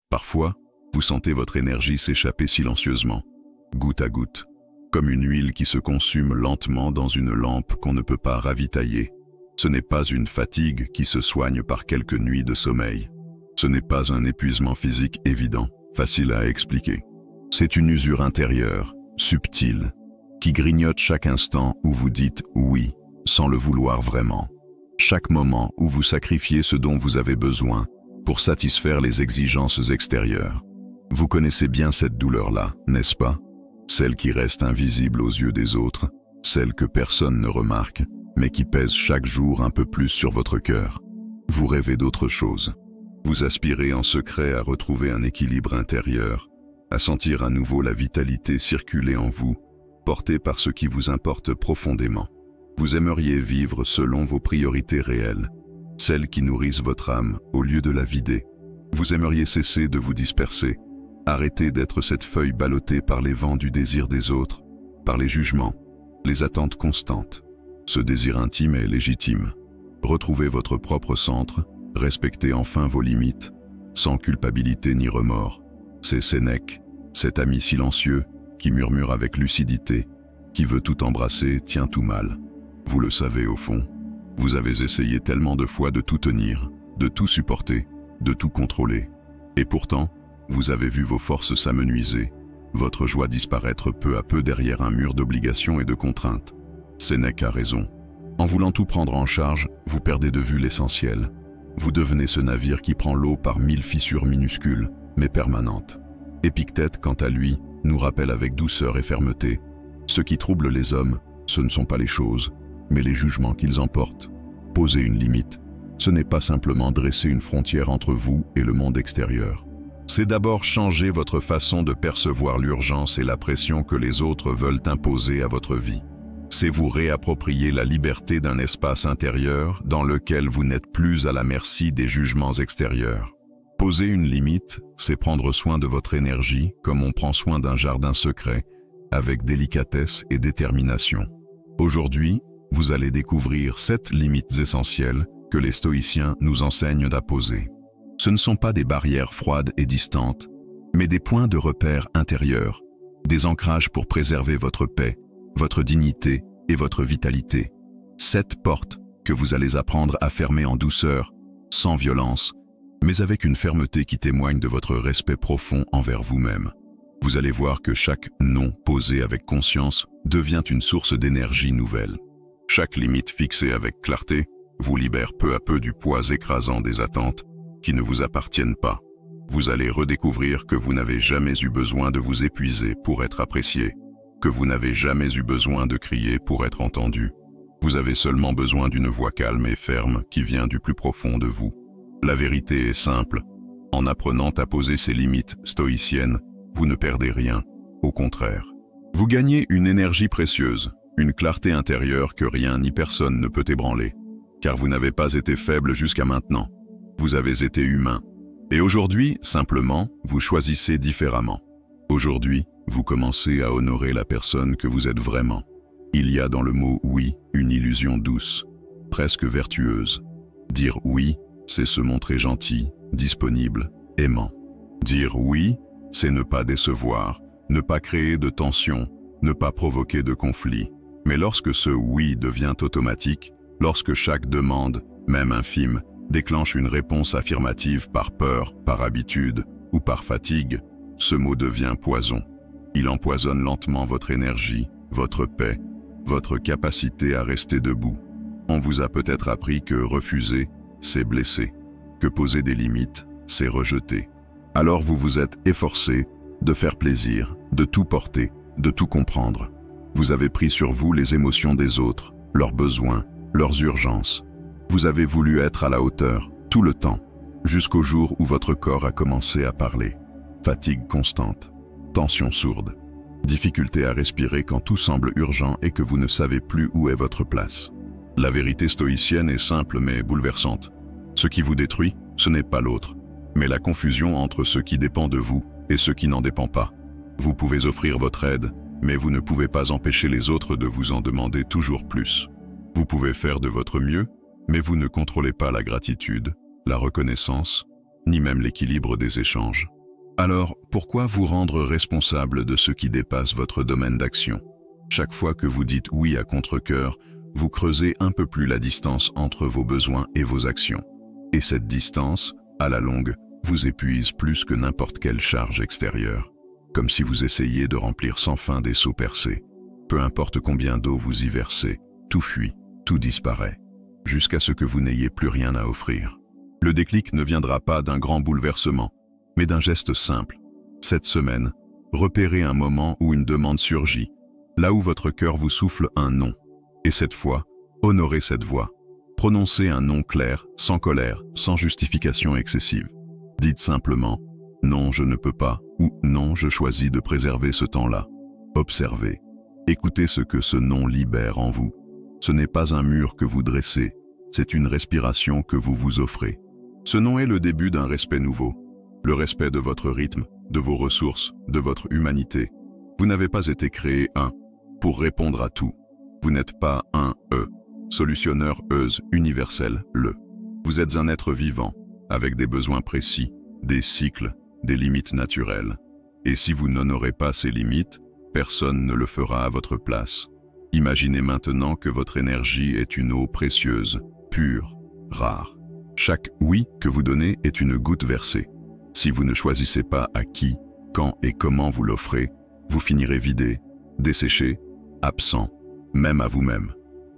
Parfois, vous sentez votre énergie s'échapper silencieusement, goutte à goutte, comme une huile qui se consume lentement dans une lampe qu'on ne peut pas ravitailler. Ce n'est pas une fatigue qui se soigne par quelques nuits de sommeil. Ce n'est pas un épuisement physique évident, facile à expliquer. C'est une usure intérieure, subtile, qui grignote chaque instant où vous dites oui, sans le vouloir vraiment. Chaque moment où vous sacrifiez ce dont vous avez besoin pour satisfaire les exigences extérieures. Vous connaissez bien cette douleur-là, n'est-ce pas? Celle qui reste invisible aux yeux des autres, celle que personne ne remarque, mais qui pèse chaque jour un peu plus sur votre cœur. Vous rêvez d'autre chose. Vous aspirez en secret à retrouver un équilibre intérieur, à sentir à nouveau la vitalité circuler en vous, portée par ce qui vous importe profondément. Vous aimeriez vivre selon vos priorités réelles, celles qui nourrissent votre âme au lieu de la vider. Vous aimeriez cesser de vous disperser, arrêter d'être cette feuille ballottée par les vents du désir des autres, par les jugements, les attentes constantes. Ce désir intime est légitime. Retrouvez votre propre centre, respectez enfin vos limites, sans culpabilité ni remords. C'est Sénèque, cet ami silencieux, qui murmure avec lucidité, qui veut tout embrasser, tient tout mal. Vous le savez au fond. Vous avez essayé tellement de fois de tout tenir, de tout supporter, de tout contrôler. Et pourtant, vous avez vu vos forces s'amenuiser, votre joie disparaître peu à peu derrière un mur d'obligations et de contraintes. Sénèque a raison. En voulant tout prendre en charge, vous perdez de vue l'essentiel. Vous devenez ce navire qui prend l'eau par 1000 fissures minuscules, mais permanentes. Épictète, quant à lui, nous rappelle avec douceur et fermeté. Ce qui trouble les hommes, ce ne sont pas les choses, mais les jugements qu'ils emportent. Poser une limite, ce n'est pas simplement dresser une frontière entre vous et le monde extérieur. C'est d'abord changer votre façon de percevoir l'urgence et la pression que les autres veulent imposer à votre vie. C'est vous réapproprier la liberté d'un espace intérieur dans lequel vous n'êtes plus à la merci des jugements extérieurs. Poser une limite, c'est prendre soin de votre énergie comme on prend soin d'un jardin secret, avec délicatesse et détermination. Aujourd'hui, vous allez découvrir 7 limites essentielles que les stoïciens nous enseignent à poser. Ce ne sont pas des barrières froides et distantes, mais des points de repère intérieurs, des ancrages pour préserver votre paix, votre dignité et votre vitalité. 7 portes que vous allez apprendre à fermer en douceur, sans violence, mais avec une fermeté qui témoigne de votre respect profond envers vous-même. Vous allez voir que chaque non posé avec conscience devient une source d'énergie nouvelle. Chaque limite fixée avec clarté vous libère peu à peu du poids écrasant des attentes qui ne vous appartiennent pas. Vous allez redécouvrir que vous n'avez jamais eu besoin de vous épuiser pour être apprécié, que vous n'avez jamais eu besoin de crier pour être entendu. Vous avez seulement besoin d'une voix calme et ferme qui vient du plus profond de vous. La vérité est simple. En apprenant à poser ces limites stoïciennes, vous ne perdez rien. Au contraire. Vous gagnez une énergie précieuse, une clarté intérieure que rien ni personne ne peut ébranler. Car vous n'avez pas été faible jusqu'à maintenant. Vous avez été humain. Et aujourd'hui, simplement, vous choisissez différemment. Aujourd'hui, vous commencez à honorer la personne que vous êtes vraiment. Il y a dans le mot « oui » une illusion douce, presque vertueuse. Dire « oui », c'est se montrer gentil, disponible, aimant. Dire « oui », c'est ne pas décevoir, ne pas créer de tension, ne pas provoquer de conflit. Mais lorsque ce « oui » devient automatique, lorsque chaque demande, même infime, déclenche une réponse affirmative par peur, par habitude ou par fatigue, ce mot devient poison. Il empoisonne lentement votre énergie, votre paix, votre capacité à rester debout. On vous a peut-être appris que refuser, c'est blesser, que poser des limites, c'est rejeter. Alors vous vous êtes efforcé de faire plaisir, de tout porter, de tout comprendre. Vous avez pris sur vous les émotions des autres, leurs besoins, leurs urgences. Vous avez voulu être à la hauteur, tout le temps, jusqu'au jour où votre corps a commencé à parler. Fatigue constante, tension sourde, difficulté à respirer quand tout semble urgent et que vous ne savez plus où est votre place. La vérité stoïcienne est simple mais bouleversante. Ce qui vous détruit, ce n'est pas l'autre, mais la confusion entre ce qui dépend de vous et ce qui n'en dépend pas. Vous pouvez offrir votre aide, mais vous ne pouvez pas empêcher les autres de vous en demander toujours plus. Vous pouvez faire de votre mieux, mais vous ne contrôlez pas la gratitude, la reconnaissance, ni même l'équilibre des échanges. Alors, pourquoi vous rendre responsable de ce qui dépasse votre domaine d'action? Chaque fois que vous dites oui à contre-cœur, vous creusez un peu plus la distance entre vos besoins et vos actions. Et cette distance, à la longue, vous épuise plus que n'importe quelle charge extérieure. Comme si vous essayiez de remplir sans fin des seaux percés. Peu importe combien d'eau vous y versez, tout fuit, tout disparaît, jusqu'à ce que vous n'ayez plus rien à offrir. Le déclic ne viendra pas d'un grand bouleversement, mais d'un geste simple. Cette semaine, repérez un moment où une demande surgit, là où votre cœur vous souffle un non. Et cette fois, honorez cette voix. Prononcez un non clair, sans colère, sans justification excessive. Dites simplement « Non, je ne peux pas » ou « Non, je choisis de préserver ce temps-là ». Observez. Écoutez ce que ce non libère en vous. Ce n'est pas un mur que vous dressez, c'est une respiration que vous vous offrez. Ce non est le début d'un respect nouveau. Le respect de votre rythme, de vos ressources, de votre humanité. Vous n'avez pas été créé pour répondre à tout. Vous n'êtes pas un solutionneur universel, Vous êtes un être vivant, avec des besoins précis, des cycles, des limites naturelles. Et si vous n'honorez pas ces limites, personne ne le fera à votre place. Imaginez maintenant que votre énergie est une eau précieuse, pure, rare. Chaque oui que vous donnez est une goutte versée. Si vous ne choisissez pas à qui, quand et comment vous l'offrez, vous finirez vidé, desséché, absent, même à vous-même.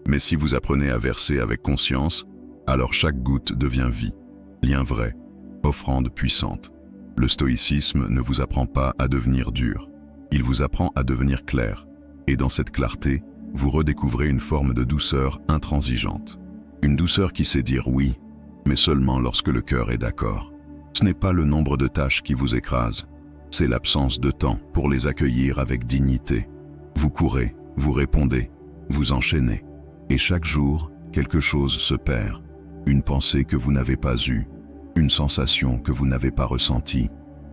Mais si vous apprenez à verser avec conscience, alors chaque goutte devient vie, lien vrai, offrande puissante. Le stoïcisme ne vous apprend pas à devenir dur, il vous apprend à devenir clair, et dans cette clarté, vous redécouvrez une forme de douceur intransigeante. Une douceur qui sait dire oui, mais seulement lorsque le cœur est d'accord. Ce n'est pas le nombre de tâches qui vous écrase, c'est l'absence de temps pour les accueillir avec dignité. Vous courez, vous répondez, vous enchaînez, et chaque jour, quelque chose se perd. Une pensée que vous n'avez pas eue, une sensation que vous n'avez pas ressentie,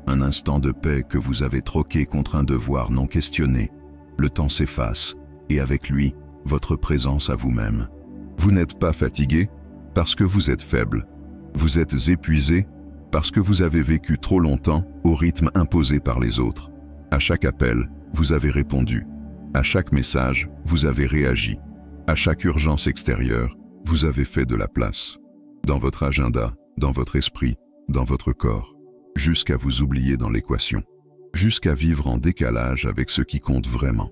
un instant de paix que vous avez troqué contre un devoir non questionné. Le temps s'efface, et avec lui, votre présence à vous-même. Vous n'êtes pas fatigué parce que vous êtes faible. Vous êtes épuisé parce que vous avez vécu trop longtemps au rythme imposé par les autres. À chaque appel, vous avez répondu. À chaque message, vous avez réagi. À chaque urgence extérieure, vous avez fait de la place. Dans votre agenda, dans votre esprit, dans votre corps. Jusqu'à vous oublier dans l'équation. Jusqu'à vivre en décalage avec ce qui compte vraiment.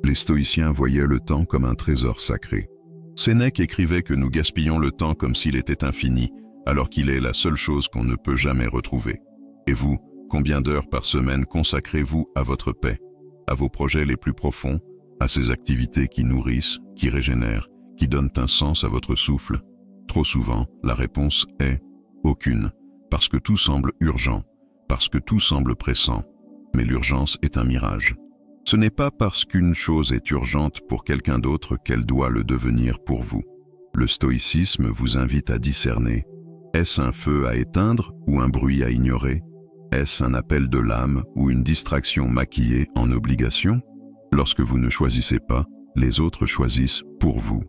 Les stoïciens voyaient le temps comme un trésor sacré. Sénèque écrivait que nous gaspillons le temps comme s'il était infini, alors qu'il est la seule chose qu'on ne peut jamais retrouver. Et vous, combien d'heures par semaine consacrez-vous à votre paix, à vos projets les plus profonds, à ces activités qui nourrissent, qui régénèrent, qui donnent un sens à votre souffle? Trop souvent, la réponse est aucune, parce que tout semble urgent, parce que tout semble pressant. Mais l'urgence est un mirage. Ce n'est pas parce qu'une chose est urgente pour quelqu'un d'autre qu'elle doit le devenir pour vous. Le stoïcisme vous invite à discerner. Est-ce un feu à éteindre ou un bruit à ignorer? Est-ce un appel de l'âme ou une distraction maquillée en obligation? Lorsque vous ne choisissez pas, les autres choisissent pour vous.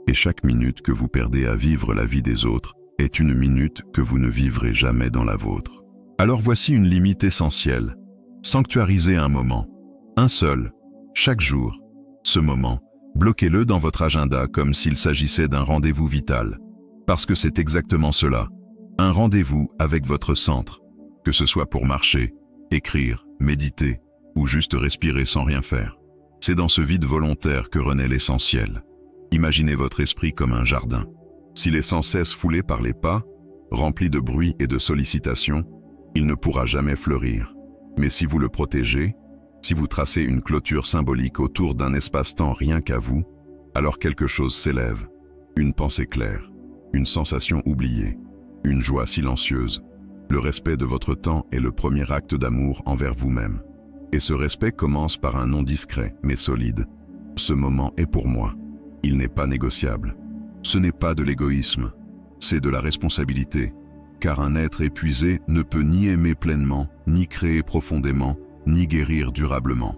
Et chaque minute que vous perdez à vivre la vie des autres est une minute que vous ne vivrez jamais dans la vôtre. Alors voici une limite essentielle. Sanctuarisez un moment. Un seul, chaque jour. Ce moment, bloquez-le dans votre agenda comme s'il s'agissait d'un rendez-vous vital. Parce que c'est exactement cela, un rendez-vous avec votre centre, que ce soit pour marcher, écrire, méditer ou juste respirer sans rien faire. C'est dans ce vide volontaire que renaît l'essentiel. Imaginez votre esprit comme un jardin. S'il est sans cesse foulé par les pas, rempli de bruit et de sollicitations, il ne pourra jamais fleurir. Mais si vous le protégez, si vous tracez une clôture symbolique autour d'un espace-temps rien qu'à vous, alors quelque chose s'élève, une pensée claire, une sensation oubliée, une joie silencieuse. Le respect de votre temps est le premier acte d'amour envers vous-même. Et ce respect commence par un non discret, mais solide. Ce moment est pour moi. Il n'est pas négociable. Ce n'est pas de l'égoïsme, c'est de la responsabilité. Car un être épuisé ne peut ni aimer pleinement, ni créer profondément, ni guérir durablement.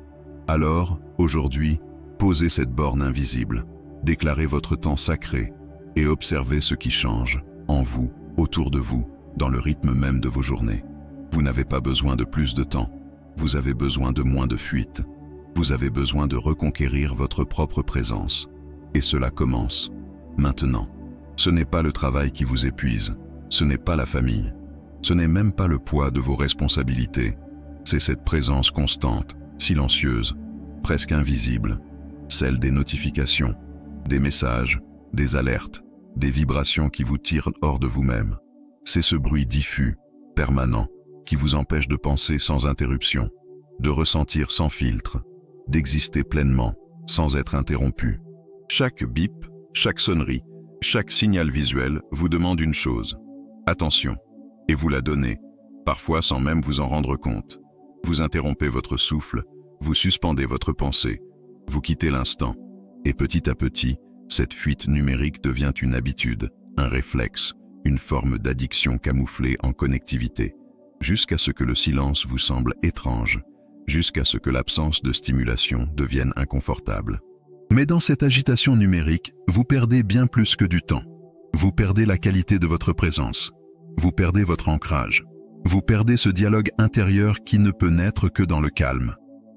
Alors, aujourd'hui, posez cette borne invisible, déclarez votre temps sacré et observez ce qui change, en vous, autour de vous, dans le rythme même de vos journées. Vous n'avez pas besoin de plus de temps. Vous avez besoin de moins de fuite. Vous avez besoin de reconquérir votre propre présence. Et cela commence maintenant. Ce n'est pas le travail qui vous épuise. Ce n'est pas la famille. Ce n'est même pas le poids de vos responsabilités. C'est cette présence constante, silencieuse, presque invisible, celle des notifications, des messages, des alertes, des vibrations qui vous tirent hors de vous-même. C'est ce bruit diffus, permanent, qui vous empêche de penser sans interruption, de ressentir sans filtre, d'exister pleinement, sans être interrompu. Chaque bip, chaque sonnerie, chaque signal visuel vous demande une chose. Attention. Et vous la donnez, parfois sans même vous en rendre compte. Vous interrompez votre souffle, vous suspendez votre pensée, vous quittez l'instant. Et petit à petit, cette fuite numérique devient une habitude, un réflexe, une forme d'addiction camouflée en connectivité, jusqu'à ce que le silence vous semble étrange, jusqu'à ce que l'absence de stimulation devienne inconfortable. Mais dans cette agitation numérique, vous perdez bien plus que du temps. Vous perdez la qualité de votre présence. Vous perdez votre ancrage. Vous perdez ce dialogue intérieur qui ne peut naître que dans le calme.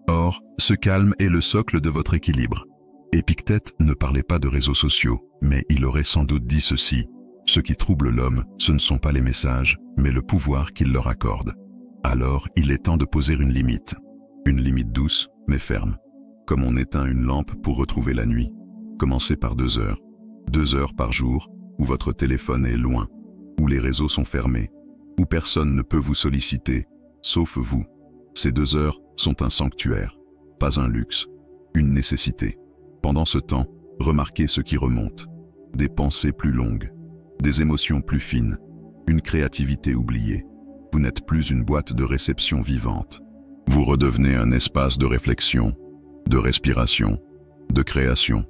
Or, ce calme est le socle de votre équilibre. Épictète ne parlait pas de réseaux sociaux, mais il aurait sans doute dit ceci. Ce qui trouble l'homme, ce ne sont pas les messages, mais le pouvoir qu'il leur accorde. Alors, il est temps de poser une limite. Une limite douce, mais ferme. Comme on éteint une lampe pour retrouver la nuit. Commencez par 2 heures. 2 heures par jour, où votre téléphone est loin, où les réseaux sont fermés, où personne ne peut vous solliciter, sauf vous. Ces 2 heures sont un sanctuaire, pas un luxe, une nécessité. Pendant ce temps, remarquez ce qui remonte. Des pensées plus longues, des émotions plus fines, une créativité oubliée. Vous n'êtes plus une boîte de réception vivante. Vous redevenez un espace de réflexion, de respiration, de création.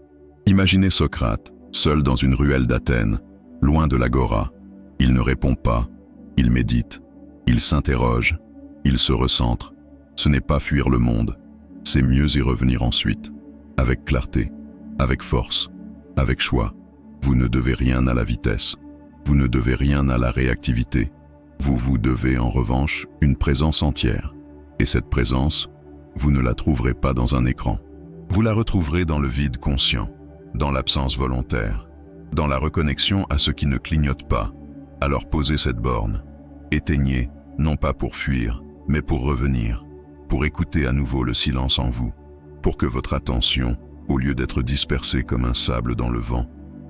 Imaginez Socrate, seul dans une ruelle d'Athènes, loin de l'agora. Il ne répond pas, il médite, il s'interroge, il se recentre. Ce n'est pas fuir le monde, c'est mieux y revenir ensuite, avec clarté, avec force, avec choix. Vous ne devez rien à la vitesse, vous ne devez rien à la réactivité. Vous devez en revanche une présence entière. Et cette présence, vous ne la trouverez pas dans un écran. Vous la retrouverez dans le vide conscient, dans l'absence volontaire, dans la reconnexion à ce qui ne clignote pas. Alors posez cette borne. Éteignez, non pas pour fuir, mais pour revenir, pour écouter à nouveau le silence en vous, pour que votre attention, au lieu d'être dispersée comme un sable dans le vent,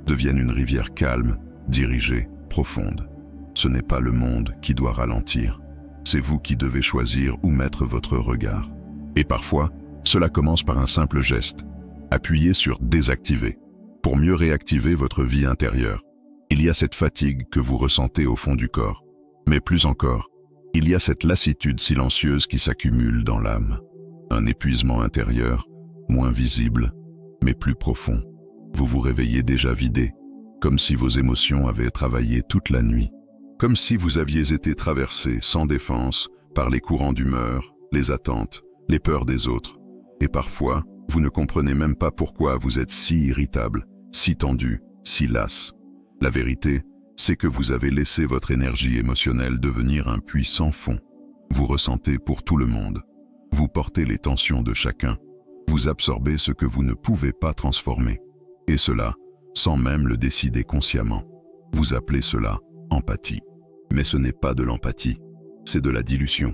devienne une rivière calme, dirigée, profonde. Ce n'est pas le monde qui doit ralentir, c'est vous qui devez choisir où mettre votre regard. Et parfois, cela commence par un simple geste. Appuyez sur « Désactiver » pour mieux réactiver votre vie intérieure. Il y a cette fatigue que vous ressentez au fond du corps. Mais plus encore, il y a cette lassitude silencieuse qui s'accumule dans l'âme. Un épuisement intérieur, moins visible, mais plus profond. Vous vous réveillez déjà vidé, comme si vos émotions avaient travaillé toute la nuit. Comme si vous aviez été traversé sans défense par les courants d'humeur, les attentes, les peurs des autres. Et parfois, vous ne comprenez même pas pourquoi vous êtes si irritable, si tendu, si lasse. La vérité, c'est que vous avez laissé votre énergie émotionnelle devenir un puits sans fond. Vous ressentez pour tout le monde. Vous portez les tensions de chacun. Vous absorbez ce que vous ne pouvez pas transformer. Et cela, sans même le décider consciemment. Vous appelez cela empathie. Mais ce n'est pas de l'empathie, c'est de la dilution,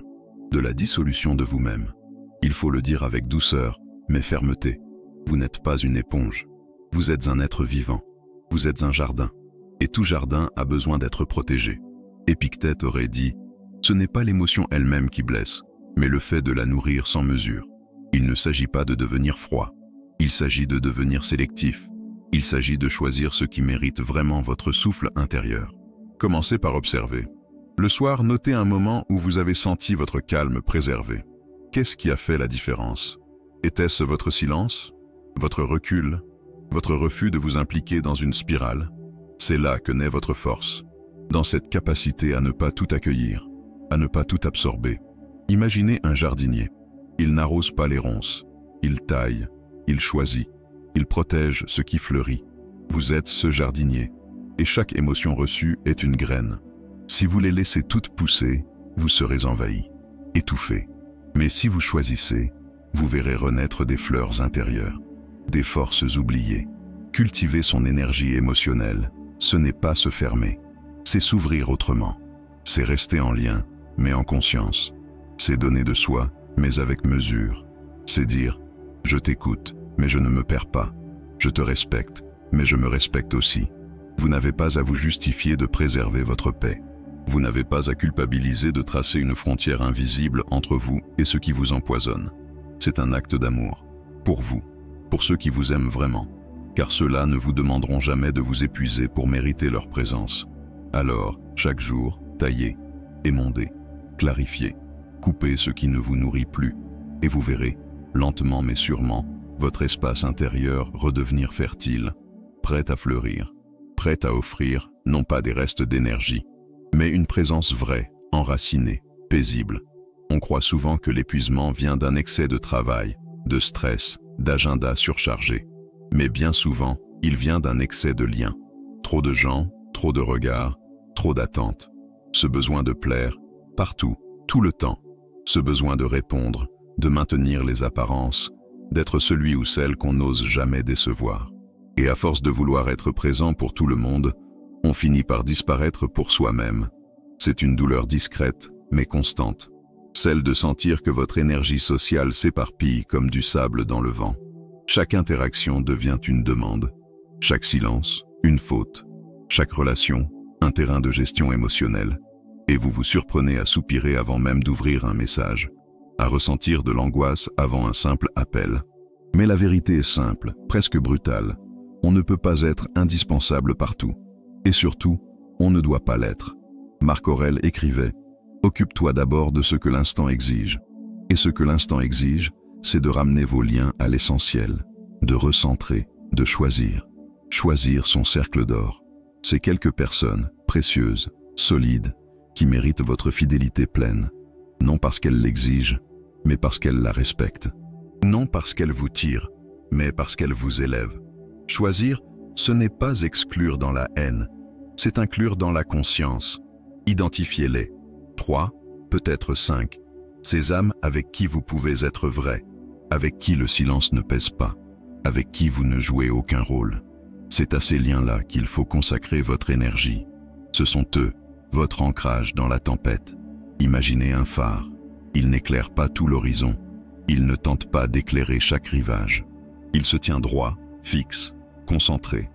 de la dissolution de vous-même. Il faut le dire avec douceur, mais fermeté. Vous n'êtes pas une éponge. Vous êtes un être vivant. Vous êtes un jardin. Et tout jardin a besoin d'être protégé. Épictète aurait dit « Ce n'est pas l'émotion elle-même qui blesse, mais le fait de la nourrir sans mesure. Il ne s'agit pas de devenir froid. Il s'agit de devenir sélectif. Il s'agit de choisir ce qui mérite vraiment votre souffle intérieur. » Commencez par observer. Le soir, notez un moment où vous avez senti votre calme préservé. Qu'est-ce qui a fait la différence? Était-ce votre silence? Votre recul? Votre refus de vous impliquer dans une spirale? C'est là que naît votre force, dans cette capacité à ne pas tout accueillir, à ne pas tout absorber. Imaginez un jardinier. Il n'arrose pas les ronces, il taille, il choisit, il protège ce qui fleurit. Vous êtes ce jardinier, et chaque émotion reçue est une graine. Si vous les laissez toutes pousser, vous serez envahi, étouffé. Mais si vous choisissez, vous verrez renaître des fleurs intérieures, des forces oubliées. Cultiver son énergie émotionnelle, ce n'est pas se fermer, c'est s'ouvrir autrement. C'est rester en lien, mais en conscience. C'est donner de soi, mais avec mesure. C'est dire « je t'écoute, mais je ne me perds pas. Je te respecte, mais je me respecte aussi. » Vous n'avez pas à vous justifier de préserver votre paix. Vous n'avez pas à culpabiliser de tracer une frontière invisible entre vous et ce qui vous empoisonne. C'est un acte d'amour. Pour vous, pour ceux qui vous aiment vraiment. Car ceux-là ne vous demanderont jamais de vous épuiser pour mériter leur présence. Alors, chaque jour, taillez, émondez, clarifiez, coupez ce qui ne vous nourrit plus, et vous verrez, lentement mais sûrement, votre espace intérieur redevenir fertile, prêt à fleurir, prêt à offrir non pas des restes d'énergie, mais une présence vraie, enracinée, paisible. On croit souvent que l'épuisement vient d'un excès de travail, de stress, d'agenda surchargé. Mais bien souvent, il vient d'un excès de liens. Trop de gens, trop de regards, trop d'attentes. Ce besoin de plaire, partout, tout le temps. Ce besoin de répondre, de maintenir les apparences, d'être celui ou celle qu'on n'ose jamais décevoir. Et à force de vouloir être présent pour tout le monde, on finit par disparaître pour soi-même. C'est une douleur discrète, mais constante. Celle de sentir que votre énergie sociale s'éparpille comme du sable dans le vent. Chaque interaction devient une demande. Chaque silence, une faute. Chaque relation, un terrain de gestion émotionnelle. Et vous vous surprenez à soupirer avant même d'ouvrir un message, à ressentir de l'angoisse avant un simple appel. Mais la vérité est simple, presque brutale. On ne peut pas être indispensable partout. Et surtout, on ne doit pas l'être. Marc Aurèle écrivait « Occupe-toi d'abord de ce que l'instant exige. Et ce que l'instant exige, c'est de ramener vos liens à l'essentiel, de recentrer, de choisir. Choisir son cercle d'or. C'est quelques personnes, précieuses, solides, qui méritent votre fidélité pleine. Non parce qu'elles l'exigent, mais parce qu'elles la respectent. Non parce qu'elles vous tirent, mais parce qu'elles vous élèvent. Choisir, ce n'est pas exclure dans la haine, c'est inclure dans la conscience. Identifiez-les. 3, peut-être 5. Ces âmes avec qui vous pouvez être vrai, avec qui le silence ne pèse pas, avec qui vous ne jouez aucun rôle. C'est à ces liens-là qu'il faut consacrer votre énergie. Ce sont eux, votre ancrage dans la tempête. Imaginez un phare. Il n'éclaire pas tout l'horizon. Il ne tente pas d'éclairer chaque rivage. Il se tient droit, fixe, concentré.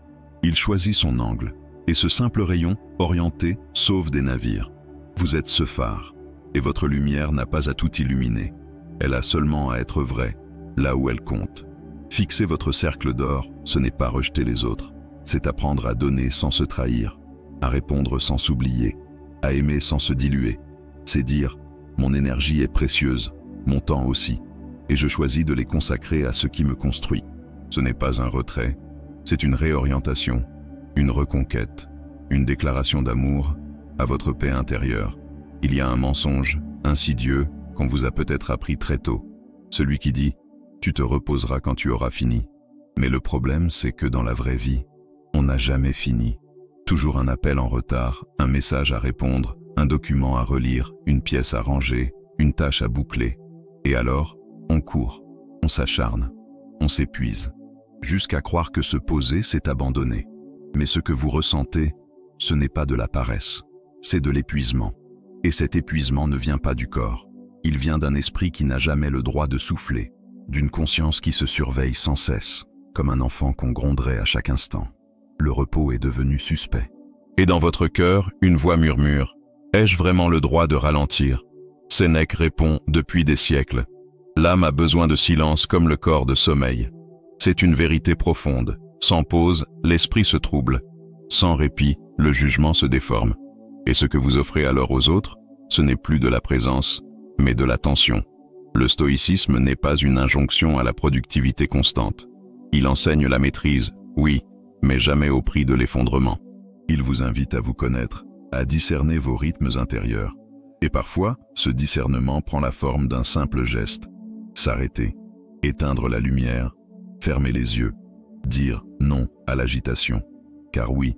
Il choisit son angle. Et ce simple rayon, orienté, sauve des navires. Vous êtes ce phare. Et votre lumière n'a pas à tout illuminer. Elle a seulement à être vraie, là où elle compte. Fixer votre cercle d'or, ce n'est pas rejeter les autres. C'est apprendre à donner sans se trahir, à répondre sans s'oublier, à aimer sans se diluer. C'est dire « mon énergie est précieuse, mon temps aussi, et je choisis de les consacrer à ce qui me construit ». Ce n'est pas un retrait, c'est une réorientation, une reconquête, une déclaration d'amour à votre paix intérieure. Il y a un mensonge insidieux qu'on vous a peut-être appris très tôt, celui qui dit « tu te reposeras quand tu auras fini ». Mais le problème, c'est que dans la vraie vie, on n'a jamais fini. Toujours un appel en retard, un message à répondre, un document à relire, une pièce à ranger, une tâche à boucler. Et alors, on court, on s'acharne, on s'épuise, jusqu'à croire que se poser, c'est abandonner. Mais ce que vous ressentez, ce n'est pas de la paresse, c'est de l'épuisement. Et cet épuisement ne vient pas du corps. Il vient d'un esprit qui n'a jamais le droit de souffler, d'une conscience qui se surveille sans cesse, comme un enfant qu'on gronderait à chaque instant. Le repos est devenu suspect. Et dans votre cœur, une voix murmure « Ai-je vraiment le droit de ralentir ?» Sénèque répond depuis des siècles « L'âme a besoin de silence comme le corps de sommeil. » C'est une vérité profonde. Sans pause, l'esprit se trouble. Sans répit, le jugement se déforme. Et ce que vous offrez alors aux autres, ce n'est plus de la présence, mais de l'attention. Le stoïcisme n'est pas une injonction à la productivité constante. Il enseigne la maîtrise, oui, mais jamais au prix de l'effondrement. Il vous invite à vous connaître, à discerner vos rythmes intérieurs. Et parfois, ce discernement prend la forme d'un simple geste. S'arrêter, éteindre la lumière, fermer les yeux, dire non à l'agitation. Car oui,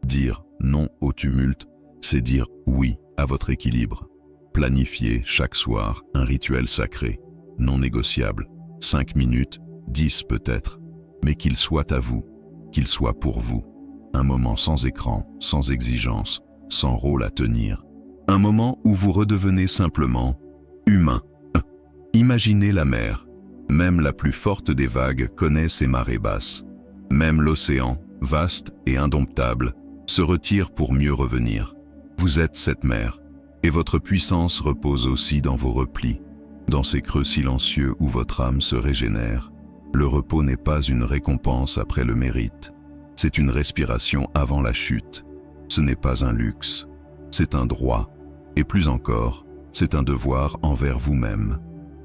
dire non au tumulte, c'est dire oui à votre équilibre. Planifiez chaque soir un rituel sacré, non négociable, 5 minutes, 10 peut-être, mais qu'il soit à vous, qu'il soit pour vous. Un moment sans écran, sans exigence, sans rôle à tenir. Un moment où vous redevenez simplement humain. Imaginez la mer. Même la plus forte des vagues connaît ses marées basses. Même l'océan, vaste et indomptable, se retire pour mieux revenir. Vous êtes cette mer, et votre puissance repose aussi dans vos replis, dans ces creux silencieux où votre âme se régénère. Le repos n'est pas une récompense après le mérite, c'est une respiration avant la chute. Ce n'est pas un luxe, c'est un droit, et plus encore, c'est un devoir envers vous-même.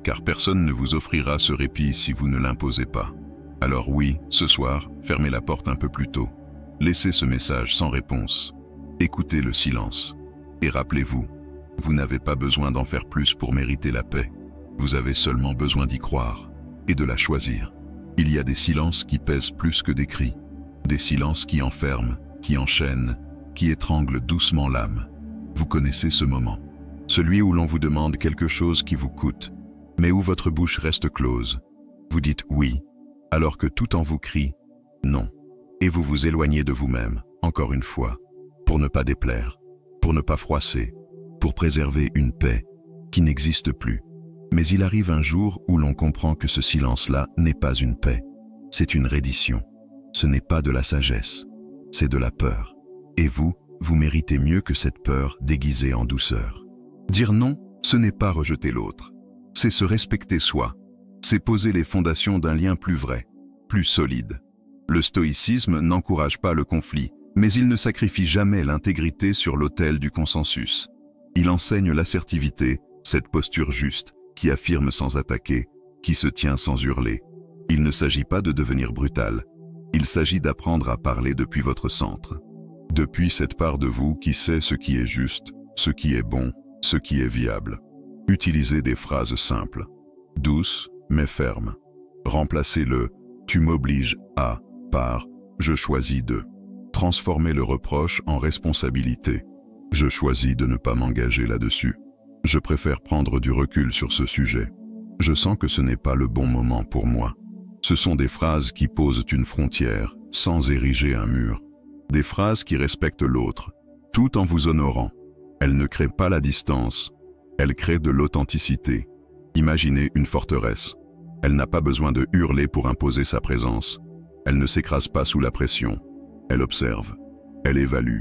Car personne ne vous offrira ce répit si vous ne l'imposez pas. Alors oui, ce soir, fermez la porte un peu plus tôt. Laissez ce message sans réponse. Écoutez le silence. Et rappelez-vous, vous n'avez pas besoin d'en faire plus pour mériter la paix. Vous avez seulement besoin d'y croire et de la choisir. Il y a des silences qui pèsent plus que des cris. Des silences qui enferment, qui enchaînent, qui étranglent doucement l'âme. Vous connaissez ce moment. Celui où l'on vous demande quelque chose qui vous coûte, mais où votre bouche reste close. Vous dites oui, alors que tout en vous crie non. Et vous vous éloignez de vous-même, encore une fois, pour ne pas déplaire, pour ne pas froisser, pour préserver une paix qui n'existe plus. Mais il arrive un jour où l'on comprend que ce silence-là n'est pas une paix, c'est une reddition. Ce n'est pas de la sagesse, c'est de la peur. Et vous méritez mieux que cette peur déguisée en douceur. Dire non, ce n'est pas rejeter l'autre. C'est se respecter soi, c'est poser les fondations d'un lien plus vrai, plus solide. Le stoïcisme n'encourage pas le conflit, mais il ne sacrifie jamais l'intégrité sur l'autel du consensus. Il enseigne l'assertivité, cette posture juste, qui affirme sans attaquer, qui se tient sans hurler. Il ne s'agit pas de devenir brutal, il s'agit d'apprendre à parler depuis votre centre. Depuis cette part de vous qui sait ce qui est juste, ce qui est bon, ce qui est viable. Utilisez des phrases simples, douces mais fermes. Remplacez le « tu m'obliges à » par « je choisis de ». Transformez le reproche en responsabilité. Je choisis de ne pas m'engager là-dessus. Je préfère prendre du recul sur ce sujet. Je sens que ce n'est pas le bon moment pour moi. Ce sont des phrases qui posent une frontière, sans ériger un mur. Des phrases qui respectent l'autre, tout en vous honorant. Elles ne créent pas la distance, elles créent de l'authenticité. Imaginez une forteresse. Elle n'a pas besoin de hurler pour imposer sa présence. Elle ne s'écrase pas sous la pression. Elle observe, elle évalue,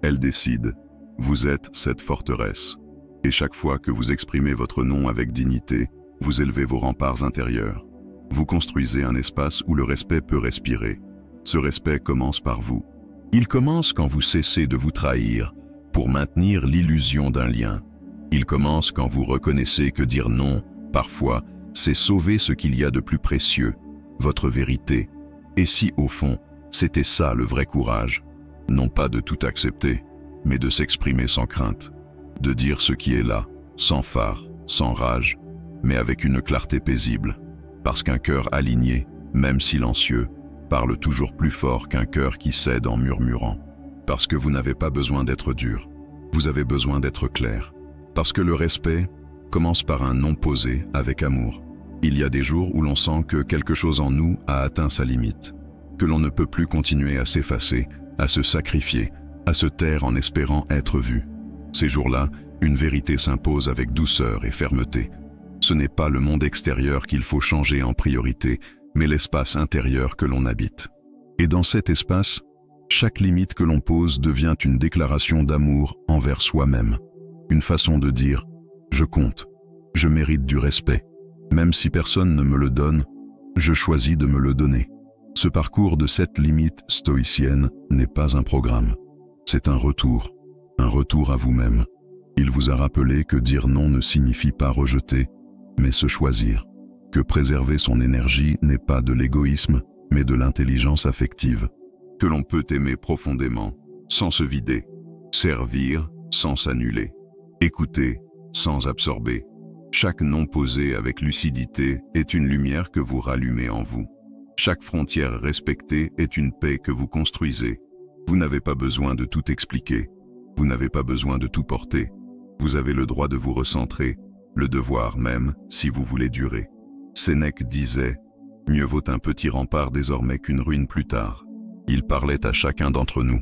elle décide. Vous êtes cette forteresse. Et chaque fois que vous exprimez votre nom avec dignité, vous élevez vos remparts intérieurs. Vous construisez un espace où le respect peut respirer. Ce respect commence par vous. Il commence quand vous cessez de vous trahir pour maintenir l'illusion d'un lien. Il commence quand vous reconnaissez que dire non, parfois, c'est sauver ce qu'il y a de plus précieux, votre vérité. Et si, au fond, c'était ça le vrai courage, non pas de tout accepter, mais de s'exprimer sans crainte, de dire ce qui est là, sans phare, sans rage, mais avec une clarté paisible, parce qu'un cœur aligné, même silencieux, parle toujours plus fort qu'un cœur qui cède en murmurant. Parce que vous n'avez pas besoin d'être dur, vous avez besoin d'être clair. Parce que le respect commence par un non posé avec amour. Il y a des jours où l'on sent que quelque chose en nous a atteint sa limite, que l'on ne peut plus continuer à s'effacer, à se sacrifier, à se taire en espérant être vu. Ces jours-là, une vérité s'impose avec douceur et fermeté. Ce n'est pas le monde extérieur qu'il faut changer en priorité, mais l'espace intérieur que l'on habite. Et dans cet espace, chaque limite que l'on pose devient une déclaration d'amour envers soi-même. Une façon de dire « je compte, je mérite du respect. Même si personne ne me le donne, je choisis de me le donner. » Ce parcours de cette limite stoïcienne n'est pas un programme. C'est un retour à vous-même. Il vous a rappelé que dire non ne signifie pas rejeter, mais se choisir. Que préserver son énergie n'est pas de l'égoïsme, mais de l'intelligence affective. Que l'on peut aimer profondément, sans se vider. Servir, sans s'annuler. Écouter, sans absorber. Chaque non posé avec lucidité est une lumière que vous rallumez en vous. Chaque frontière respectée est une paix que vous construisez. Vous n'avez pas besoin de tout expliquer. Vous n'avez pas besoin de tout porter. Vous avez le droit de vous recentrer, le devoir même, si vous voulez durer. Sénèque disait « Mieux vaut un petit rempart désormais qu'une ruine plus tard ». Il parlait à chacun d'entre nous,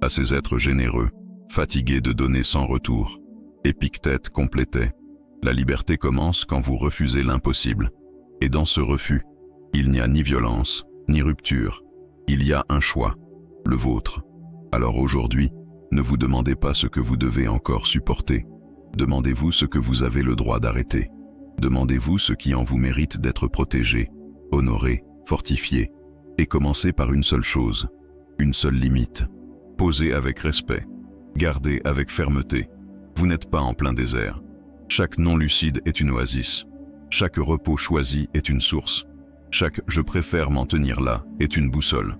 à ces êtres généreux, fatigués de donner sans retour. Épictète complétait « La liberté commence quand vous refusez l'impossible. Et dans ce refus, il n'y a ni violence, ni rupture. Il y a un choix, le vôtre. Alors aujourd'hui, ne vous demandez pas ce que vous devez encore supporter. Demandez-vous ce que vous avez le droit d'arrêter. Demandez-vous ce qui en vous mérite d'être protégé, honoré, fortifié. Et commencez par une seule chose, une seule limite. Posez avec respect, gardez avec fermeté. Vous n'êtes pas en plein désert. Chaque non lucide est une oasis. Chaque repos choisi est une source. Chaque « je préfère m'en tenir là » est une boussole.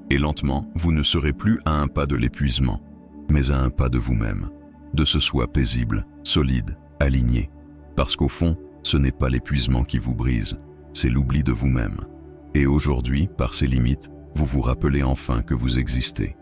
Et lentement, vous ne serez plus à un pas de l'épuisement, mais à un pas de vous-même, de ce soi paisible, solide, aligné. Parce qu'au fond, ce n'est pas l'épuisement qui vous brise, c'est l'oubli de vous-même. Et aujourd'hui, par ces limites, vous vous rappelez enfin que vous existez.